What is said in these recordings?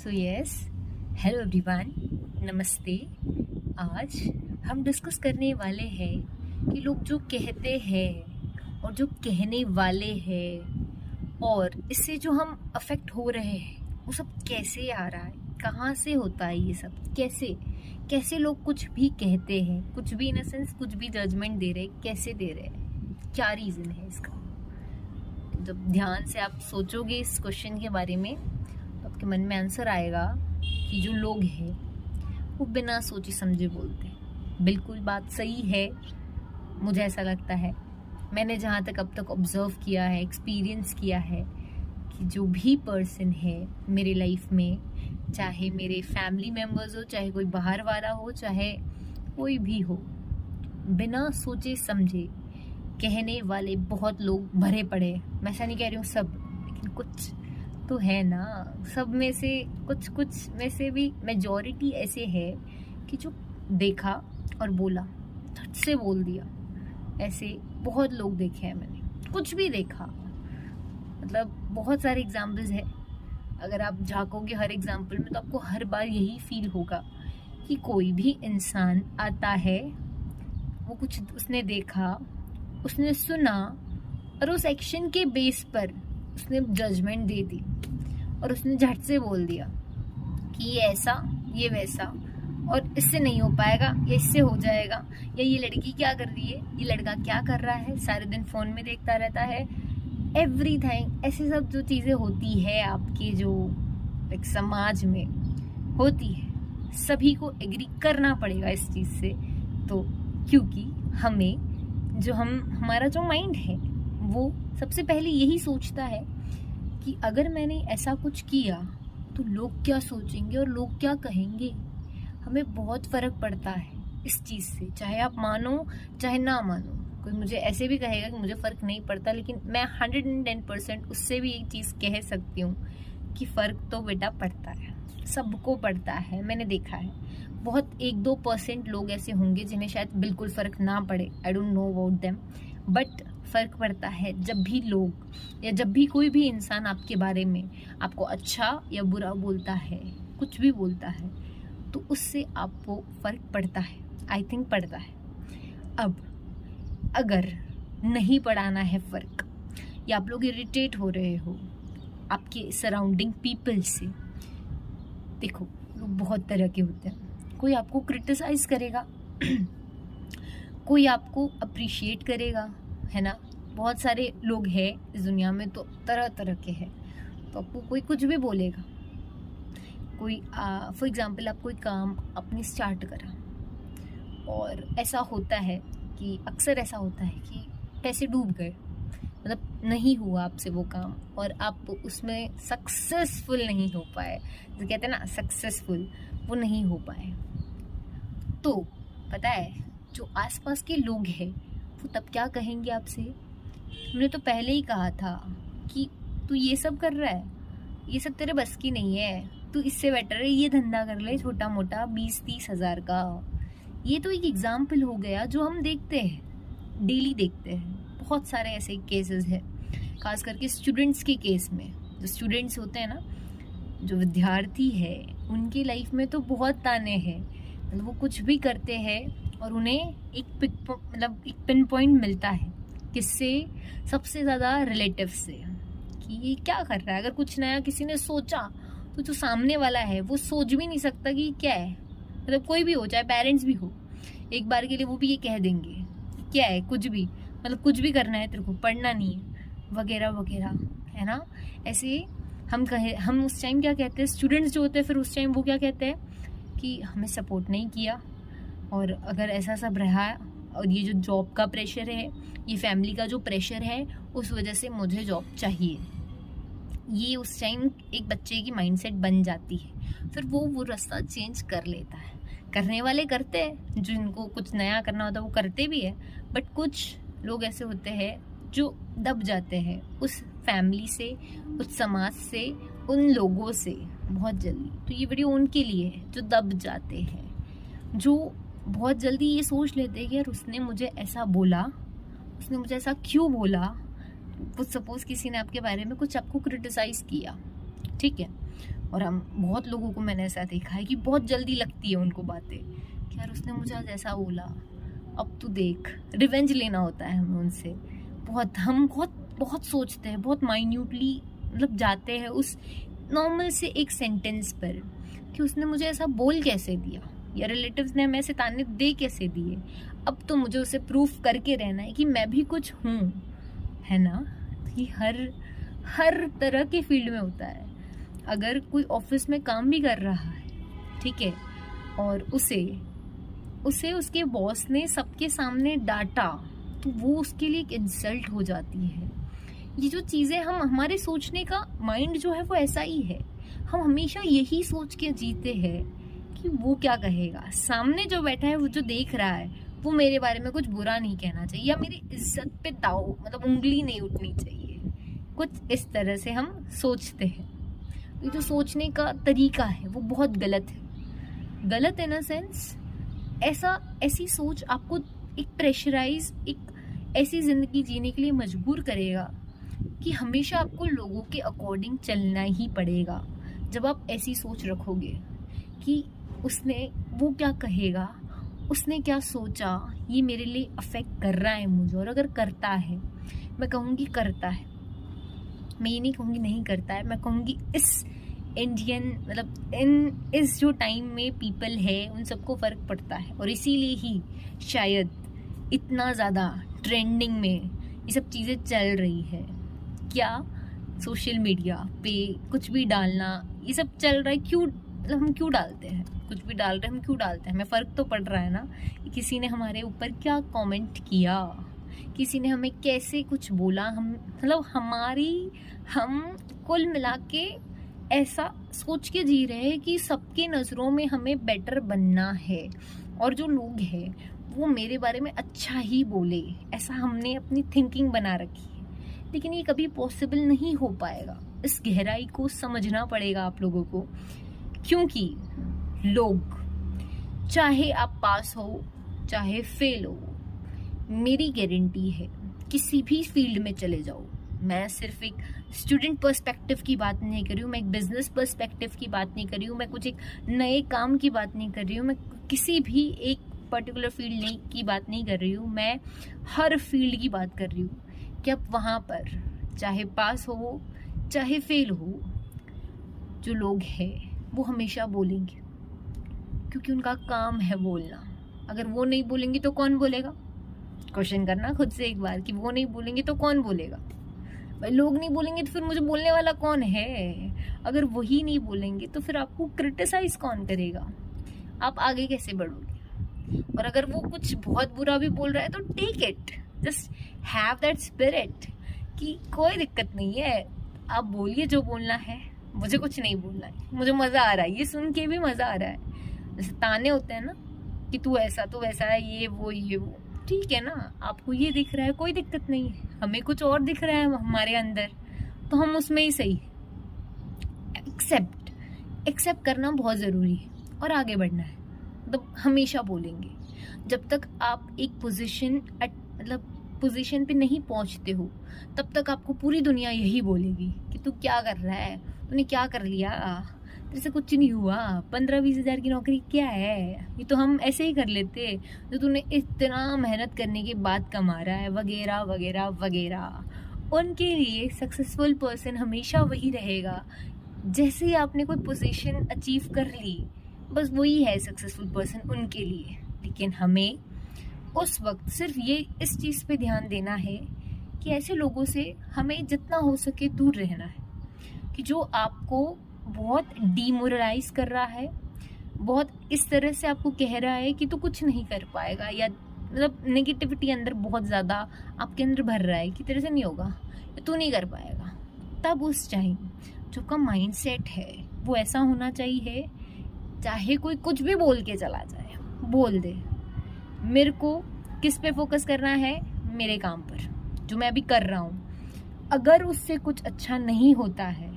So yes, hello everyone, नमस्ते। आज हम डिस्कस करने वाले हैं कि लोग जो कहते हैं और जो कहने वाले हैं और इससे जो हम अफेक्ट हो रहे हैं वो सब कैसे आ रहा है, कहाँ से होता है ये सब, कैसे कैसे लोग कुछ भी कहते हैं, कुछ भी इन सेंस कुछ भी जजमेंट दे रहे हैं, कैसे दे रहे हैं, क्या रीज़न है इसका। जब ध्यान से आप सोचोगे इस क्वेश्चन के बारे में तो आपके मन में आंसर आएगा कि जो लोग हैं वो बिना सोचे समझे बोलते हैं। बिल्कुल बात सही है, मुझे ऐसा लगता है। मैंने जहाँ तक अब तक ऑब्जर्व किया है, एक्सपीरियंस किया है कि जो भी पर्सन है मेरे लाइफ में, चाहे मेरे फैमिली मेम्बर्स हो, चाहे कोई बाहर वाला हो, चाहे कोई भी हो, बिना सोचे समझे कहने वाले बहुत लोग भरे पड़े हैं। मैं ऐसा नहीं कह रही हूँ सब, लेकिन कुछ तो है ना। सब में से कुछ कुछ में से भी मेजॉरिटी ऐसे है कि जो देखा और बोला, झट से बोल दिया। ऐसे बहुत लोग देखे हैं मैंने, कुछ भी देखा, मतलब बहुत सारे एग्जाम्पल्स है। अगर आप झांकोगे हर एग्जाम्पल में तो आपको हर बार यही फील होगा कि कोई भी इंसान आता है, वो कुछ उसने देखा, उसने सुना और उस एक्शन के बेस पर उसने जजमेंट दे दी और उसने झट से बोल दिया कि ये ऐसा, ये वैसा, और इससे नहीं हो पाएगा, या इससे हो जाएगा, या ये लड़की क्या कर रही है, ये लड़का क्या कर रहा है, सारे दिन फोन में देखता रहता है, एवरीथिंग। ऐसे सब जो चीज़ें होती है आपके जो एक समाज में होती है, सभी को एग्री करना पड़ेगा इस चीज़ से। तो क्योंकि हमें हमारा जो माइंड है वो सबसे पहले यही सोचता है कि अगर मैंने ऐसा कुछ किया तो लोग क्या सोचेंगे और लोग क्या कहेंगे। हमें बहुत फ़र्क पड़ता है इस चीज़ से, चाहे आप मानो चाहे ना मानो। कोई मुझे ऐसे भी कहेगा कि मुझे फ़र्क नहीं पड़ता, लेकिन मैं 110% उससे भी एक चीज़ कह सकती हूँ कि फ़र्क तो बेटा पड़ता है, सबको पड़ता है। मैंने देखा है बहुत 1-2% लोग ऐसे होंगे जिन्हें शायद बिल्कुल फ़र्क ना पड़े, I don't know about them, but फ़र्क पड़ता है जब भी लोग या जब भी कोई भी इंसान आपके बारे में आपको अच्छा या बुरा बोलता है, कुछ भी बोलता है, तो उससे आपको फ़र्क पड़ता है, आई थिंक पड़ता है। अब अगर नहीं पड़ाना है फ़र्क, या आप लोग इरिटेट हो रहे हो आपके सराउंडिंग पीपल से, देखो लोग बहुत तरह के होते हैं। कोई आपको क्रिटिसाइज करेगा, कोई आपको अप्रिशिएट करेगा, है ना। बहुत सारे लोग हैं इस दुनिया में, तो तरह तरह के हैं। तो आपको कोई कुछ भी बोलेगा। कोई फॉर एग्जांपल आप कोई काम अपनी स्टार्ट करा और ऐसा होता है कि अक्सर ऐसा होता है कि पैसे डूब गए, मतलब नहीं हुआ आपसे वो काम और आप उसमें सक्सेसफुल नहीं हो पाए। जो कहते हैं ना सक्सेसफुल, वो नहीं हो पाए। तो पता है जो आसपास के लोग हैं वो तब क्या कहेंगे आपसे। हमने तो पहले ही कहा था कि तू ये सब कर रहा है, ये सब तेरे बस की नहीं है, तू इससे बेटर है ये धंधा कर ले छोटा मोटा 20-30 हज़ार का। ये तो एक एग्जाम्पल हो गया जो हम देखते हैं, डेली देखते हैं। बहुत सारे ऐसे केसेस हैं, खास करके स्टूडेंट्स के केस में। जो स्टूडेंट्स होते हैं ना, जो विद्यार्थी है, उनकी लाइफ में तो बहुत ताने हैं। मतलब वो कुछ भी करते हैं और उन्हें एक पिन पॉइंट मिलता है, किससे, सबसे ज़्यादा रिलेटिव से, कि ये क्या कर रहा है। अगर कुछ नया किसी ने सोचा तो जो सामने वाला है वो सोच भी नहीं सकता कि क्या है। मतलब कोई भी हो, चाहे पेरेंट्स भी हो, एक बार के लिए वो भी ये कह देंगे क्या है, कुछ भी, मतलब कुछ भी करना है तेरे को, पढ़ना नहीं है, वगैरह वगैरह, है ना। ऐसे हम उस टाइम क्या कहते हैं, स्टूडेंट्स जो होते हैं, फिर उस टाइम वो क्या कहते हैं कि हमें सपोर्ट नहीं किया, और अगर ऐसा सब रहा, और ये जो जॉब का प्रेशर है, ये फैमिली का जो प्रेशर है, उस वजह से मुझे जॉब चाहिए। ये उस टाइम एक बच्चे की माइंडसेट बन जाती है। फिर वो रास्ता चेंज कर लेता है। करने वाले करते हैं, जो इनको कुछ नया करना होता है वो करते भी है, बट कुछ लोग ऐसे होते हैं जो दब जाते हैं उस फैमिली से, उस समाज से, उन लोगों से बहुत जल्दी। तो ये वीडियो उनके लिए है जो दब जाते हैं, जो बहुत जल्दी ये सोच लेते हैं कि यार उसने मुझे ऐसा बोला, उसने मुझे ऐसा क्यों बोला। कुछ सपोज किसी ने आपके बारे में कुछ आपको क्रिटिसाइज किया, ठीक है, और हम बहुत लोगों को मैंने ऐसा देखा है कि बहुत जल्दी लगती है उनको बातें कि यार उसने मुझे आज ऐसा बोला, अब तू देख, रिवेंज लेना होता है हमें उनसे। हम बहुत सोचते हैं, बहुत माइन्यूटली मतलब जाते हैं उस नॉर्मल से एक सेंटेंस पर कि उसने मुझे ऐसा बोल कैसे दिया, या रिलेटिव्स ने हमें ऐसे ताने दे कैसे दिए। अब तो मुझे उसे प्रूफ करके रहना है कि मैं भी कुछ हूँ, है ना। कि हर तरह के फील्ड में होता है। अगर कोई ऑफिस में काम भी कर रहा है, ठीक है, और उसे उसके बॉस ने सबके सामने डांटा, तो वो उसके लिए एक इंसल्ट हो जाती है। ये जो चीज़ें हमारे सोचने का माइंड जो है वो ऐसा ही है। हम हमेशा यही सोच के जीते हैं कि वो क्या कहेगा, सामने जो बैठा है वो जो देख रहा है वो मेरे बारे में कुछ बुरा नहीं कहना चाहिए, या मेरी इज्जत पे दाव मतलब उंगली नहीं उठनी चाहिए। कुछ इस तरह से हम सोचते हैं। ये जो सोचने का तरीका है वो बहुत गलत है। गलत इन अ सेंस, ऐसी सोच आपको एक प्रेशराइज, एक ऐसी जिंदगी जीने के लिए मजबूर करेगा कि हमेशा आपको लोगों के अकॉर्डिंग चलना ही पड़ेगा। जब आप ऐसी सोच रखोगे कि वो क्या कहेगा, उसने क्या सोचा, ये मेरे लिए अफेक्ट कर रहा है मुझे, और अगर करता है, मैं कहूँगी करता है, मैं ये नहीं कहूँगी नहीं करता है, मैं कहूँगी इस इंडियन इस जो टाइम में पीपल है उन सबको फ़र्क पड़ता है, और इसीलिए ही शायद इतना ज़्यादा ट्रेंडिंग में ये सब चीज़ें चल रही है। क्या सोशल मीडिया पे कुछ भी डालना, ये सब चल रहा है, क्यों हम क्यों डालते हैं, कुछ भी डाल रहे हैं हम क्यों डालते हैं, हमें फ़र्क तो पड़ रहा है ना कि किसी ने हमारे ऊपर क्या कमेंट किया, किसी ने हमें कैसे कुछ बोला। हम कुल मिला के ऐसा सोच के जी रहे हैं कि सबकी नज़रों में हमें बेटर बनना है, और जो लोग हैं वो मेरे बारे में अच्छा ही बोले, ऐसा हमने अपनी थिंकिंग बना रखी है। लेकिन ये कभी पॉसिबल नहीं हो पाएगा। इस गहराई को समझना पड़ेगा आप लोगों को, क्योंकि लोग, चाहे आप पास हो चाहे फेल हो, मेरी गारंटी है किसी भी फील्ड में चले जाओ, मैं सिर्फ एक स्टूडेंट पर्सपेक्टिव की बात नहीं कर रही हूँ, मैं एक बिजनेस पर्सपेक्टिव की बात नहीं कर रही हूँ, मैं कुछ एक नए काम की बात नहीं कर रही हूँ, मैं किसी भी एक पर्टिकुलर फील्ड की बात नहीं कर रही हूँ, मैं हर फील्ड की बात कर रही हूँ कि आप वहाँ पर चाहे पास हो चाहे फेल हो, जो लोग हैं वो हमेशा बोलेंगे, क्योंकि उनका काम है बोलना। अगर वो नहीं बोलेंगे तो कौन बोलेगा? क्वेश्चन करना खुद से एक बार कि वो नहीं बोलेंगे तो कौन बोलेगा? भाई लोग नहीं बोलेंगे तो फिर मुझे बोलने वाला कौन है? अगर वही नहीं बोलेंगे तो फिर आपको क्रिटिसाइज कौन करेगा? आप आगे कैसे बढ़ोगे? और अगर वो कुछ बहुत बुरा भी बोल रहा है तो take it, just have that spirit कि कोई दिक्कत नहीं है, आप बोलिए जो बोलना है, मुझे कुछ नहीं बोलना है, मुझे मज़ा आ रहा है, ये सुन के भी मज़ा आ रहा है। जैसे ताने होते हैं ना कि तू ऐसा तो वैसा है, ये वो, ठीक है ना, आपको ये दिख रहा है, कोई दिक्कत नहीं है, हमें कुछ और दिख रहा है हमारे अंदर, तो हम उसमें ही सही। एक्सेप्ट करना बहुत ज़रूरी है और आगे बढ़ना है। मतलब हमेशा बोलेंगे, जब तक आप एक पोजीशन पे नहीं पहुंचते हो तब तक आपको पूरी दुनिया यही बोलेगी कि तू क्या कर रहा है, तूने क्या कर लिया, तेरे से कुछ नहीं हुआ, 15-20 हज़ार की नौकरी क्या है, ये तो हम ऐसे ही कर लेते, जो तूने इतना मेहनत करने के बाद कमा रहा है, वगैरह वगैरह वगैरह। उनके लिए सक्सेसफुल पर्सन हमेशा वही रहेगा, जैसे ही आपने कोई पोजीशन अचीव कर ली बस वही है सक्सेसफुल पर्सन उनके लिए। लेकिन हमें उस वक्त सिर्फ इस चीज़ पे ध्यान देना है कि ऐसे लोगों से हमें जितना हो सके दूर रहना है, कि जो आपको बहुत डीमोरलाइज कर रहा है, बहुत इस तरह से आपको कह रहा है कि तू कुछ नहीं कर पाएगा, या मतलब नेगेटिविटी अंदर बहुत ज़्यादा आपके अंदर भर रहा है कि तेरे से नहीं होगा, तू नहीं कर पाएगा। तब उस टाइम जो का माइंड सेट है वो ऐसा होना चाहिए, चाहे कोई कुछ भी बोल के चला जाए, बोल दे, मेरे को किस पे फोकस करना है, मेरे काम पर जो मैं अभी कर रहा हूँ। अगर उससे कुछ अच्छा नहीं होता है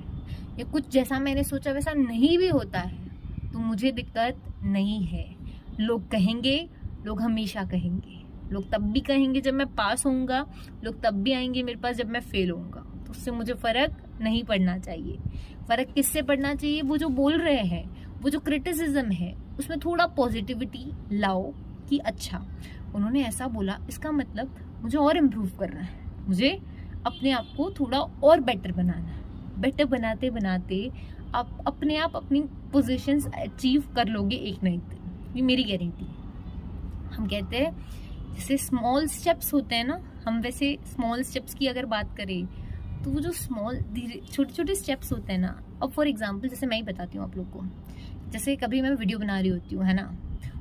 या कुछ जैसा मैंने सोचा वैसा नहीं भी होता है तो मुझे दिक्कत नहीं है। लोग कहेंगे, लोग हमेशा कहेंगे, लोग तब भी कहेंगे जब मैं पास होऊंगा, लोग तब भी आएंगे मेरे पास जब मैं फेल होऊंगा, तो उससे मुझे फ़र्क नहीं पड़ना चाहिए। फर्क किससे पड़ना चाहिए? वो जो बोल रहे हैं, वो जो क्रिटिसिज्म है उसमें थोड़ा पॉजिटिविटी लाओ कि अच्छा उन्होंने ऐसा बोला, इसका मतलब मुझे और इम्प्रूव करना है, मुझे अपने आप को थोड़ा और बेटर बनाना है। बेटर बनाते बनाते आप अपने आप अपनी पोजीशंस अचीव कर लोगे एक ना एक दिन, ये मेरी गारंटी है। हम कहते हैं जैसे स्मॉल स्टेप्स होते हैं ना, हम वैसे स्मॉल स्टेप्स की अगर बात करें तो वो जो स्मॉल छोटे छोटे स्टेप्स होते हैं ना, अब फॉर एग्जांपल जैसे मैं ही बताती हूँ आप लोग को, जैसे कभी मैं वीडियो बना रही होती हूँ है ना,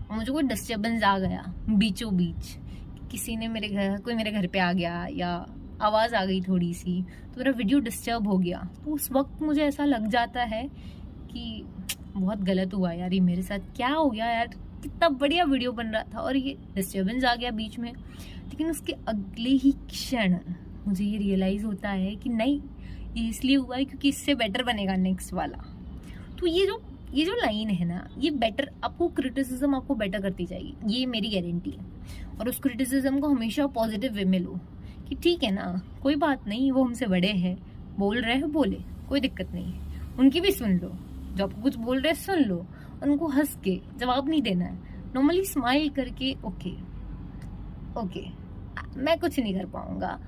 और मुझे कोई डिस्टर्बेंस आ गया बीचों बीच, किसी ने कोई मेरे घर पे आ गया या आवाज़ आ गई थोड़ी सी, तो मेरा वीडियो डिस्टर्ब हो गया, तो उस वक्त मुझे ऐसा लग जाता है कि बहुत गलत हुआ यार, ये मेरे साथ क्या हो गया यार, कितना बढ़िया वीडियो बन रहा था और ये डिस्टर्बेंस आ गया बीच में। लेकिन उसके अगले ही क्षण मुझे ये रियलाइज़ होता है कि नहीं, ये इसलिए हुआ है क्योंकि इससे बेटर बनेगा नेक्स्ट वाला। तो ये जो लाइन है ना, ये बेटर आपको, क्रिटिसिज्म आपको बेटर करती जाएगी, ये मेरी गारंटी है। और उस क्रिटिसिज्म को हमेशा पॉजिटिव वे में लो कि ठीक है ना, कोई बात नहीं, वो हमसे बड़े हैं, बोल रहे हैं बोले, कोई दिक्कत नहीं है, उनकी भी सुन लो, जो आपको कुछ बोल रहे हैं सुन लो, उनको हंस के जवाब नहीं देना है, नॉर्मली स्माइल करके ओके ओके मैं कुछ नहीं कर पाऊंगा,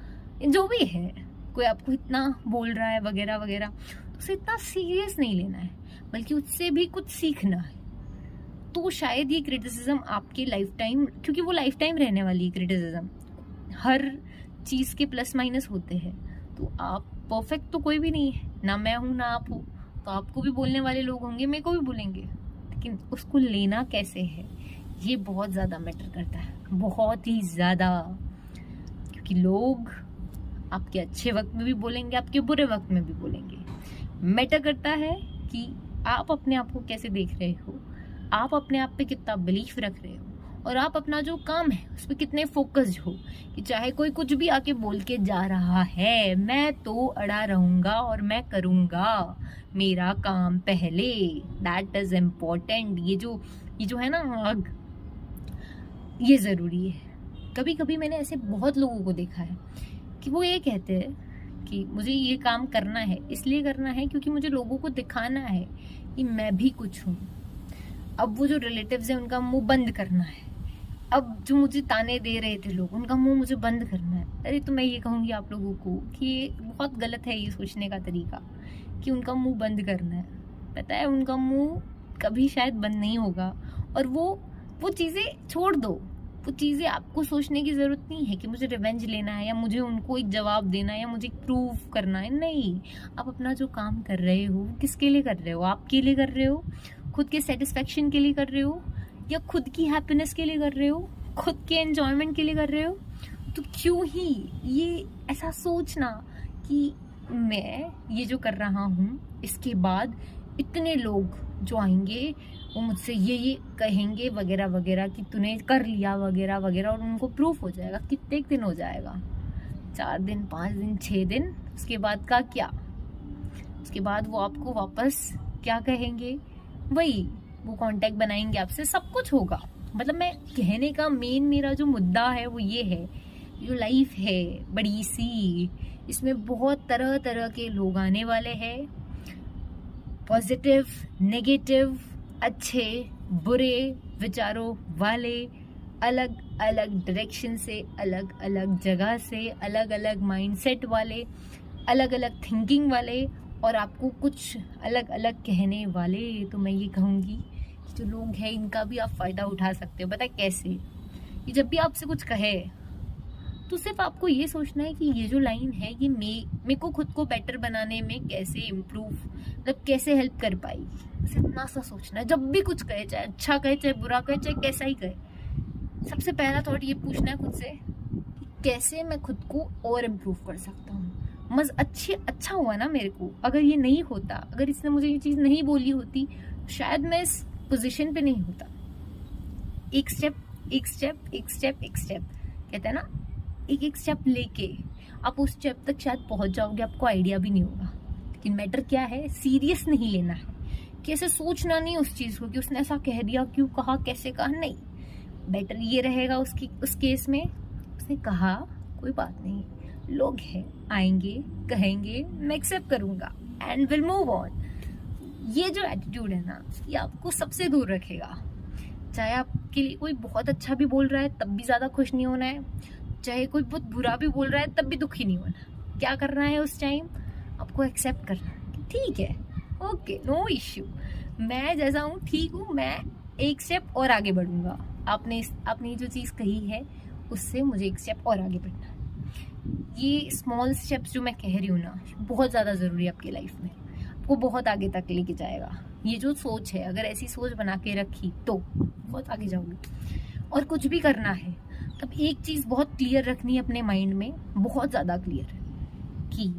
जो भी है, कोई आपको इतना बोल रहा है वगैरह वगैरह, तो उसे इतना सीरियस नहीं लेना है, बल्कि उससे भी कुछ सीखना है। तो शायद ये क्रिटिसिज्म आपके लाइफ टाइम, क्योंकि वो लाइफ टाइम रहने वाली है क्रिटिसिज्म, हर चीज़ के प्लस माइनस होते हैं, तो आप परफेक्ट तो कोई भी नहीं है, ना मैं हूँ ना आप हो, तो आपको भी बोलने वाले लोग होंगे, मेरे को भी बोलेंगे, लेकिन उसको लेना कैसे है ये बहुत ज़्यादा मैटर करता है, बहुत ही ज़्यादा, क्योंकि लोग आपके अच्छे वक्त में भी बोलेंगे, आपके बुरे वक्त में भी बोलेंगे। मैटर करता है कि आप अपने आप को कैसे देख रहे हो, आप अपने आप पे कितना बिलीफ रख रहे हो, और आप अपना जो काम है उस पर कितने फोकस्ड हो, कि चाहे कोई कुछ भी आके बोल के जा रहा है, मैं तो अड़ा रहूंगा और मैं करूंगा मेरा काम पहले, दैट इज इम्पोर्टेंट। ये जो है ना आग, ये ज़रूरी है। कभी कभी मैंने ऐसे बहुत लोगों को देखा है कि वो ये कहते हैं कि मुझे ये काम करना है, इसलिए करना है क्योंकि मुझे लोगों को दिखाना है कि मैं भी कुछ हूँ। अब वो जो रिलेटिव्स हैं उनका मुंह बंद करना है, अब जो मुझे ताने दे रहे थे लोग, उनका मुंह मुझे बंद करना है। अरे तो मैं ये कहूँगी आप लोगों को कि ये बहुत गलत है ये सोचने का तरीका कि उनका मुंह बंद करना है। पता है उनका मुंह कभी शायद बंद नहीं होगा, और वो चीज़ें छोड़ दो, वो चीज़ें आपको सोचने की ज़रूरत नहीं है कि मुझे रिवेंज लेना है या मुझे उनको एक जवाब देना है या मुझे प्रूव करना है। नहीं, आप अपना जो काम कर रहे हो किसके लिए कर रहे हो? आपके लिए कर रहे हो, खुद के सेटिस्फेक्शन के लिए कर रहे हो, या खुद की हैप्पीनेस के लिए कर रहे हो, खुद के एंजॉयमेंट के लिए कर रहे हो? तो क्यों ही ये ऐसा सोचना कि मैं ये जो कर रहा हूँ इसके बाद इतने लोग जो आएंगे वो मुझसे ये कहेंगे वगैरह वगैरह कि तूने कर लिया वगैरह वगैरह, और उनको प्रूफ हो जाएगा। कितने दिन हो जाएगा? 4 दिन, 5 दिन, 6 दिन, उसके बाद का क्या? उसके बाद वो आपको वापस क्या कहेंगे? वही वो कांटेक्ट बनाएंगे आपसे, सब कुछ होगा। मतलब मैं कहने का मेरा जो मुद्दा है वो ये है, जो लाइफ है बड़ी सी, इसमें बहुत तरह तरह के लोग आने वाले हैं, पॉजिटिव, नेगेटिव, अच्छे बुरे विचारों वाले, अलग अलग डायरेक्शन से, अलग अलग जगह से, अलग अलग माइंडसेट वाले, अलग अलग थिंकिंग वाले, और आपको कुछ अलग अलग कहने वाले। तो मैं ये कहूँगी कि जो लोग हैं इनका भी आप फ़ायदा उठा सकते हो। पता है कैसे? कि जब भी आपसे कुछ कहे तो सिर्फ आपको ये सोचना है कि ये जो लाइन है ये मेरे को खुद को बेटर बनाने में कैसे इम्प्रूव, मतलब कैसे हेल्प कर पाई, बस इतना सा सोचना है। जब भी कुछ कहे, चाहे अच्छा कहे, चाहे बुरा कहे, चाहे कैसा ही कहे, सबसे पहला थॉट ये पूछना है खुद से कि कैसे मैं खुद को और इम्प्रूव कर सकता हूँ। अच्छा हुआ ना मेरे को, अगर ये नहीं होता, अगर इसने मुझे ये चीज़ नहीं बोली होती, शायद मैं इस पोजीशन पे नहीं होता। एक स्टेप एक स्टेप एक स्टेप एक स्टेप, कहते हैं ना, एक एक स्टेप लेके आप उस स्टेप तक शायद पहुंच जाओगे, आपको आइडिया भी नहीं होगा। लेकिन मैटर क्या है, सीरियस नहीं लेना है, कि ऐसे सोचना नहीं उस चीज़ को कि उसने ऐसा कह दिया, क्यों कहा, कैसे कहा। नहीं, बेटर ये रहेगा उस केस में, उसने कहा कोई बात नहीं, लोग हैं, आएंगे, कहेंगे, मैं एक्सेप्ट करूंगा एंड विल मूव ऑन। ये जो एटीट्यूड है ना, ये आपको सबसे दूर रखेगा। चाहे आपके लिए कोई बहुत अच्छा भी बोल रहा है तब भी ज़्यादा खुश नहीं होना है, चाहे कोई बहुत बुरा भी बोल रहा है तब भी दुखी नहीं होना। क्या करना है उस टाइम, आपको एक्सेप्ट करना है कि ठीक है, ओके, नो इश्यू, मैं जैसा हूँ ठीक हूँ, मैं एक स्टेप और आगे बढ़ूंगा। आपने जो चीज़ कही है उससे मुझे एक स्टेप और आगे बढ़ना है। ये स्मॉल स्टेप्स जो मैं कह रही हूँ ना, बहुत ज़्यादा ज़रूरी है आपकी लाइफ में, आपको बहुत आगे तक लेके जाएगा। ये जो सोच है, अगर ऐसी सोच बना के रखी तो बहुत आगे जाओगे। और कुछ भी करना है तब एक चीज़ बहुत क्लियर रखनी है अपने माइंड में, बहुत ज़्यादा क्लियर, कि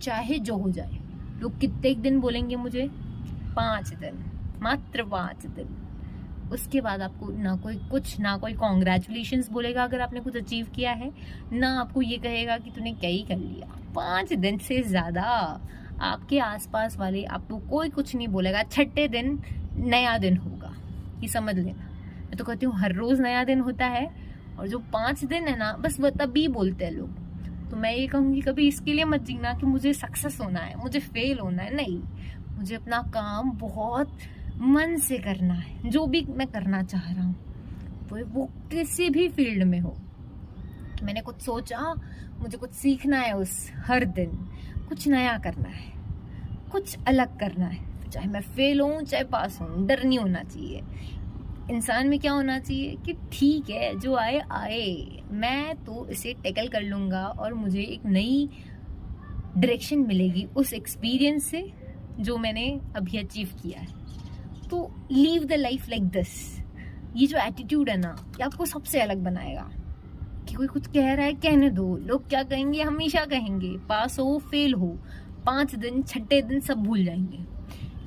चाहे जो हो जाए, लोग कितने दिन बोलेंगे मुझे, 5 दिन, मात्र 5 दिन, उसके बाद आपको ना कोई कॉन्ग्रेचुलेशंस बोलेगा अगर आपने कुछ अचीव किया है, ना आपको ये कहेगा कि तूने क्या ही कर लिया। 5 दिन से ज़्यादा आपके आसपास वाले आपको कोई कुछ नहीं बोलेगा। 6ठे दिन नया दिन होगा, ये समझ लेना। मैं तो कहती हूँ हर रोज़ नया दिन होता है, और जो 5 दिन है ना, बस वो तभी बोलते हैं लोग। तो मैं ये कहूँगी, कभी इसके लिए मत जीना कि मुझे सक्सेस होना है, मुझे फेल होना है, नहीं। मुझे अपना काम बहुत मन से करना है, जो भी मैं करना चाह रहा हूँ वो किसी भी फील्ड में हो। मैंने कुछ सोचा, मुझे कुछ सीखना है, उस हर दिन कुछ नया करना है, कुछ अलग करना है, चाहे मैं फेल हूँ चाहे पास हूँ, डर नहीं होना चाहिए। इंसान में क्या होना चाहिए कि ठीक है, जो आए आए, मैं तो इसे टैकल कर लूँगा और मुझे एक नई डायरेक्शन मिलेगी उस एक्सपीरियंस से जो मैंने अभी अचीव किया है। तो leave the life like this. ये जो एटीट्यूड है ना, ये आपको सबसे अलग बनाएगा। कि कोई कुछ कह रहा है, कहने दो, लोग क्या कहेंगे हमेशा कहेंगे, पास हो फेल हो, 5 दिन 6ठे दिन सब भूल जाएंगे।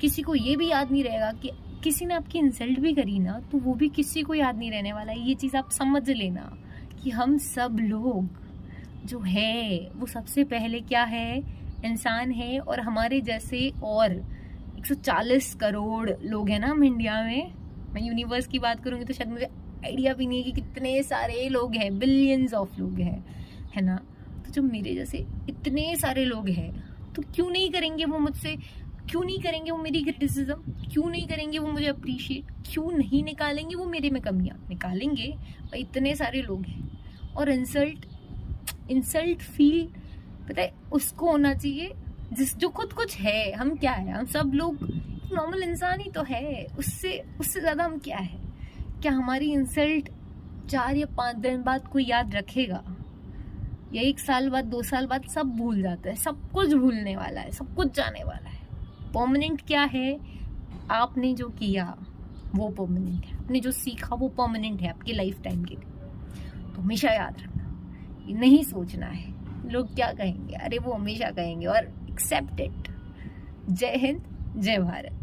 किसी को ये भी याद नहीं रहेगा कि किसी ने आपकी इंसल्ट भी करी ना, तो वो भी किसी को याद नहीं रहने वाला है। ये चीज़ आप समझ लेना कि हम सब लोग जो है वो सबसे पहले क्या है, इंसान है। और हमारे जैसे और 140 करोड़ लोग हैं ना हम इंडिया में। मैं यूनिवर्स की बात करूँगी तो शायद मुझे आइडिया भी नहीं है कि कितने सारे लोग हैं, बिलियंस ऑफ लोग हैं, है ना। तो जो मेरे जैसे इतने सारे लोग हैं, तो क्यों नहीं करेंगे वो मुझसे, क्यों नहीं करेंगे वो मेरी क्रिटिसिज्म, क्यों नहीं करेंगे वो मुझे अप्रिशिएट, क्यों नहीं निकालेंगे वो मेरे में कमियाँ, निकालेंगे। पर इतने सारे लोग हैं। और इंसल्ट फील पता है उसको होना चाहिए जो खुद कुछ है। हम क्या है, हम सब लोग नॉर्मल इंसान ही तो है, उससे ज़्यादा हम क्या है। क्या हमारी इंसल्ट 4 या 5 दिन बाद कोई याद रखेगा, या 1 साल बाद, 2 साल बाद सब भूल जाता है। सब कुछ भूलने वाला है, सब कुछ जाने वाला है। परमानेंट क्या है, आपने जो किया वो परमानेंट है, आपने जो सीखा वो परमानेंट है आपकी लाइफ टाइम के लिए। तो हमेशा याद रखना, ये नहीं सोचना है लोग क्या कहेंगे, अरे वो हमेशा कहेंगे, और एक्सेप्ट इट। जय हिंद, जय भारत।